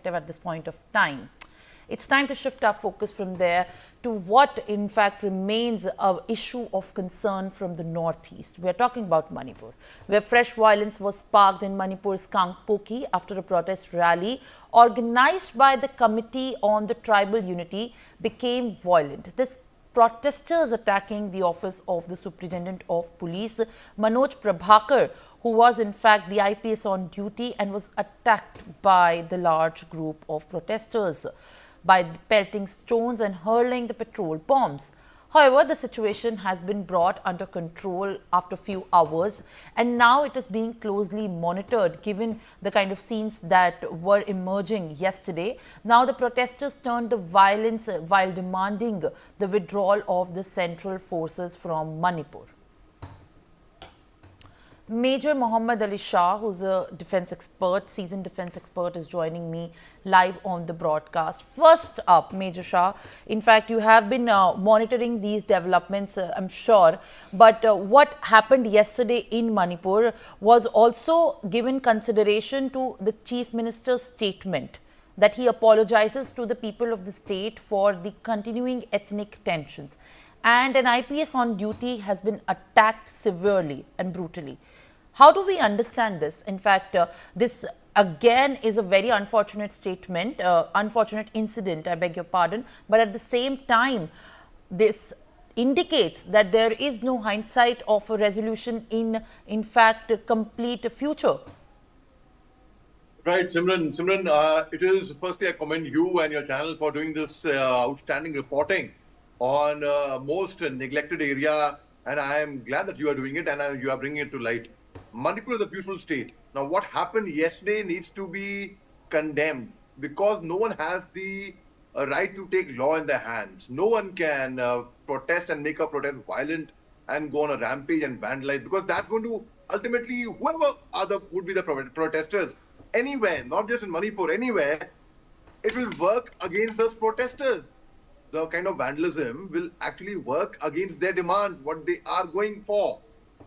perspective at this point of time. It's time to shift our focus from there to what in fact remains an issue of concern from the northeast. We are talking about Manipur, where fresh violence was sparked in Manipur's Kangpokpi after a protest rally organized by the Committee on the Tribal Unity became violent. This protesters attacking the office of the Superintendent of Police, Manoj Prabhakar, who was in fact the IPS on duty and was attacked by the large group of protesters by pelting stones and hurling the petrol bombs. However, the situation has been brought under control after a few hours, and now it is being closely monitored given the kind of scenes that were emerging yesterday. Now the protesters turned the violence while demanding the withdrawal of the central forces from Manipur. Major Mohammad Ali Shah, who's a defense expert, seasoned defense expert, is joining me live on the broadcast. First up, Major Shah, in fact, you have been monitoring these developments, I'm sure, but what happened yesterday in Manipur was also given consideration to the Chief Minister's statement that he apologizes to the people of the state for the continuing ethnic tensions. And an IPS on duty has been attacked severely and brutally. How do we understand this? In fact, this again is a very unfortunate statement, unfortunate incident, I beg your pardon. But at the same time, this indicates that there is no hindsight of a resolution in fact, complete future. Right, Simran. It is firstly I commend you and your channel for doing this outstanding reporting on most neglected area, and I am glad that you are doing it and you are bringing it to light. Manipur is a beautiful state. Now, what happened yesterday needs to be condemned because no one has the right to take law in their hands. No one can protest and make a protest violent and go on a rampage and vandalize, because that's going to ultimately, whoever would be the protesters anywhere, not just in Manipur, anywhere, it will work against those protesters. The kind of vandalism will actually work against their demand, what they are going for.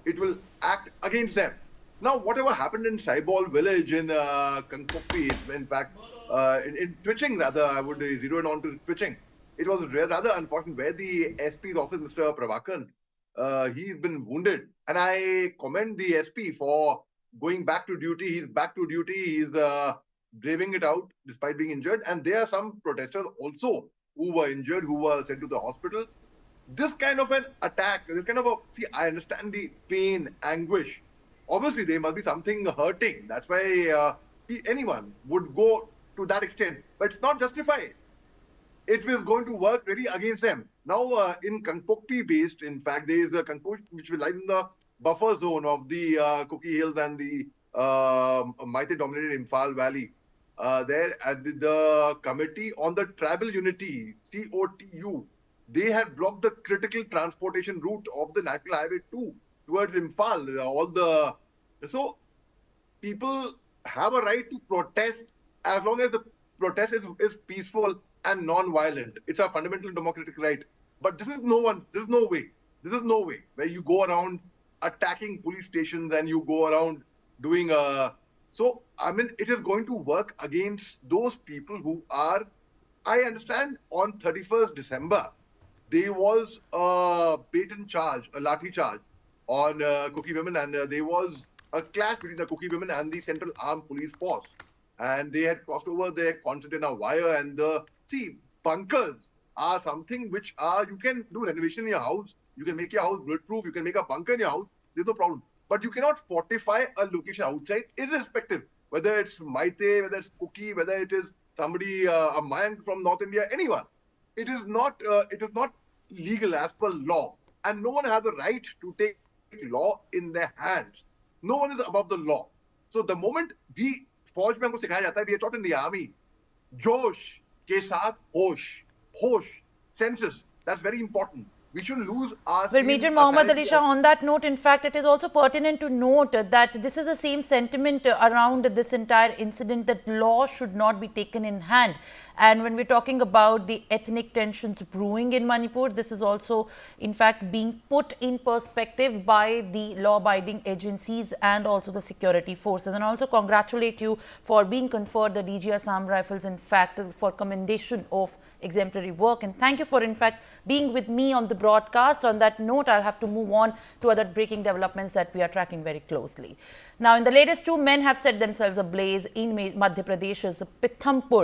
It will act against them. Now, whatever happened in Saibol village in Kangpokpi, in fact, in Twitching rather, I would zero in on to Twitching. It was rather unfortunate where the SP's office, Mr. Prabhakar, he's been wounded. And I commend the SP for going back to duty. He's back to duty. He's braving it out despite being injured. And there are some protesters also who were injured, who were sent to the hospital. This kind of an attack, see, I understand the pain, anguish. Obviously, there must be something hurting. That's why anyone would go to that extent. But it's not justified. It was going to work really against them. Now, in Kangpokpi based, in fact, there is a Kangpokpi which will lie in the buffer zone of the Cookie Hills and the Maite-dominated Imphal Valley. There at the Committee on the Tribal Unity, COTU, they had blocked the critical transportation route of the National Highway 2 towards Imphal. So people have a right to protest as long as the protest is peaceful and non-violent. It's a fundamental democratic right. But this is no way where you go around attacking police stations and you go around doing so, I mean, it is going to work against those people who are, I understand, on 31st December, there was a baton charge, a lathi charge on Cookie women, and there was a clash between the Cookie women and the Central Armed Police Force. And they had crossed over their concertina wire, and bunkers are something which you can do renovation in your house. You can make your house bulletproof. You can make a bunker in your house. There's no problem. But you cannot fortify a location outside, irrespective, whether it's Maite, whether it's Cookie, whether it is somebody, a Mayank from North India, anyone. It is not legal as per law. And no one has a right to take law in their hands. No one is above the law. So the moment we are taught in the army, Josh ke saath hosh, senses. That's very important. we shouldn't lose our Well, Major Mohammad Ali Shah, on that note, in fact, it is also pertinent to note that this is the same sentiment around this entire incident, that law should not be taken in hand. And when we're talking about the ethnic tensions brewing in Manipur, this is also, in fact, being put in perspective by the law-abiding agencies and also the security forces. And also congratulate you for being conferred the DG Assam Rifles, in fact, for commendation of exemplary work. And thank you for, in fact, being with me on the broadcast. On that note, I'll have to move on to other breaking developments that we are tracking very closely. Now, in the latest, 2 men have set themselves ablaze in Madhya Pradesh's Pithampur